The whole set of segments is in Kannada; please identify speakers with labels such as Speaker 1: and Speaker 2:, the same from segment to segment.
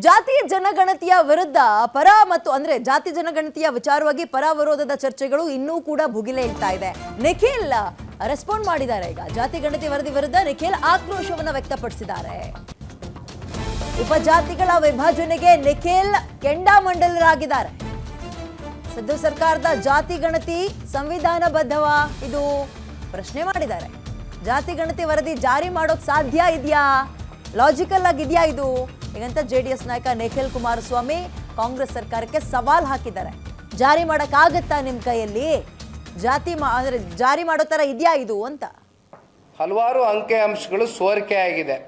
Speaker 1: ಜಾತಿ ಜನಗಣತಿಯ ವಿರುದ್ಧ ಪರ ಮತ್ತು ಅಂದ್ರೆ ಜಾತಿ ಜನಗಣತಿಯ ವಿಚಾರವಾಗಿ ಪರ ವಿರೋಧದ ಚರ್ಚೆಗಳು ಇನ್ನೂ ಕೂಡ ಭುಗಿಲೇಳ್ತಾ ಇದೆ. ನಿಖಿಲ್ ರೆಸ್ಪಾಂಡ್ ಮಾಡಿದ್ದಾರೆ. ಈಗ ಜಾತಿ ಗಣತಿ ವರದಿ ವಿರುದ್ಧ ನಿಖಿಲ್ ಆಕ್ರೋಶವನ್ನು ವ್ಯಕ್ತಪಡಿಸಿದ್ದಾರೆ. ಉಪಜಾತಿಗಳ ವಿಭಜನೆಗೆ ನಿಖಿಲ್ ಕೆಂಡಾಮಂಡಲರಾಗಿದ್ದಾರೆ. ಸಿದ್ದು ಸರ್ಕಾರದ ಜಾತಿ ಗಣತಿ ಸಂವಿಧಾನಬದ್ಧವಾ ಇದು ಪ್ರಶ್ನೆ ಮಾಡಿದ್ದಾರೆ. ಜಾತಿ ಗಣತಿ ವರದಿ ಜಾರಿ ಮಾಡೋಕ್ ಸಾಧ್ಯ ಇದೆಯಾ, ಲಾಜಿಕಲ್ ಆಗಿದೆಯಾ ಇದು ಹೀಗಂತ ಜೆಡಿಎಸ್ ನಾಯಕ ನಿಖಿಲ್ ಕುಮಾರಸ್ವಾಮಿ ಕಾಂಗ್ರೆಸ್ ಸರ್ಕಾರಕ್ಕೆ ಸವಾಲ್ ಹಾಕಿದ್ದಾರೆ. ಜಾರಿ ಮಾಡಕ್ಕಾಗತ್ತಾ ನಿಮ್ ಕೈಯಲ್ಲಿ, ಜಾರಿ ಮಾಡೋ ತರ ಇದೆಯಾ ಇದು ಅಂತ.
Speaker 2: ಹಲವಾರು ಅಂಕಿ ಅಂಶಗಳು ಸೋರಿಕೆ ಆಗಿದೆ.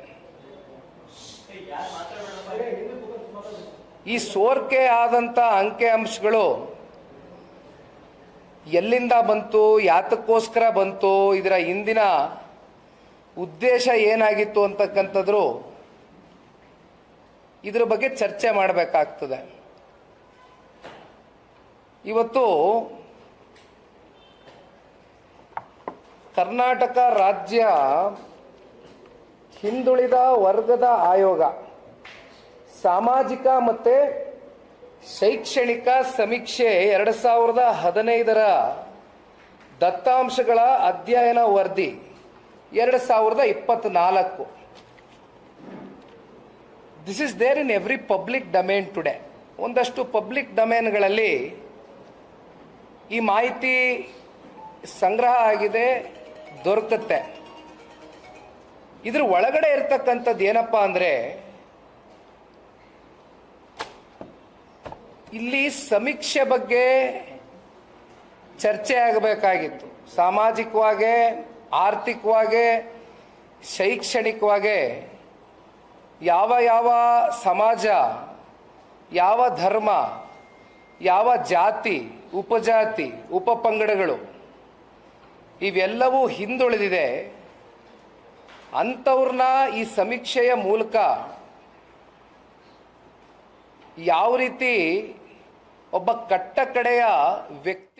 Speaker 2: ಈ ಸೋರಿಕೆ ಆದಂತ ಅಂಕಿ ಅಂಶಗಳು ಎಲ್ಲಿಂದ ಬಂತು, ಯಾತಕ್ಕೋಸ್ಕರ ಬಂತು, ಇದರ ಹಿಂದಿನ ಉದ್ದೇಶ ಏನಾಗಿತ್ತು ಅಂತಕ್ಕಂಥದ್ರು ಇದ್ರ ಬಗ್ಗೆ ಚರ್ಚೆ ಮಾಡಬೇಕಾಗ್ತದೆ. ಇವತ್ತು ಕರ್ನಾಟಕ ರಾಜ್ಯ ಹಿಂದುಳಿದ ವರ್ಗದ ಆಯೋಗ ಸಾಮಾಜಿಕ ಮತ್ತೆ ಶೈಕ್ಷಣಿಕ ಸಮೀಕ್ಷೆ 2015ರ ದತ್ತಾಂಶಗಳ ಅಧ್ಯಯನ ವರದಿ 2024. This is there in every public domain today. ಒಂದಷ್ಟು ಪಬ್ಲಿಕ್ ಡೊಮೇನ್ಗಳಲ್ಲಿ ಈ ಮಾಹಿತಿ ಸಂಗ್ರಹ ಆಗಿದೆ, ದೊರಕುತ್ತೆ. ಇದ್ರ ಒಳಗಡೆ ಇರ್ತಕ್ಕಂಥದ್ದು ಏನಪ್ಪಾ ಅಂದ್ರೆ, ಇಲ್ಲಿ ಸಮೀಕ್ಷೆ ಬಗ್ಗೆ ಚರ್ಚೆ ಆಗಬೇಕಾಗಿತ್ತು. ಸಾಮಾಜಿಕವಾಗಿ, ಆರ್ಥಿಕವಾಗಿ, ಶೈಕ್ಷಣಿಕವಾಗಿ ಯಾವ ಯಾವ ಸಮಾಜ, ಯಾವ ಧರ್ಮ, ಯಾವ ಜಾತಿ, ಉಪಜಾತಿ, ಉಪಪಂಗಡಗಳು ಇವೆಲ್ಲವೂ ಹಿಂದುಳಿದಿದೆ ಅಂಥವ್ರನ್ನ ಈ ಸಮೀಕ್ಷೆಯ ಮೂಲಕ ಯಾವ ರೀತಿ ಒಬ್ಬ ಕಟ್ಟಕಡೆಯ ವ್ಯಕ್ತಿ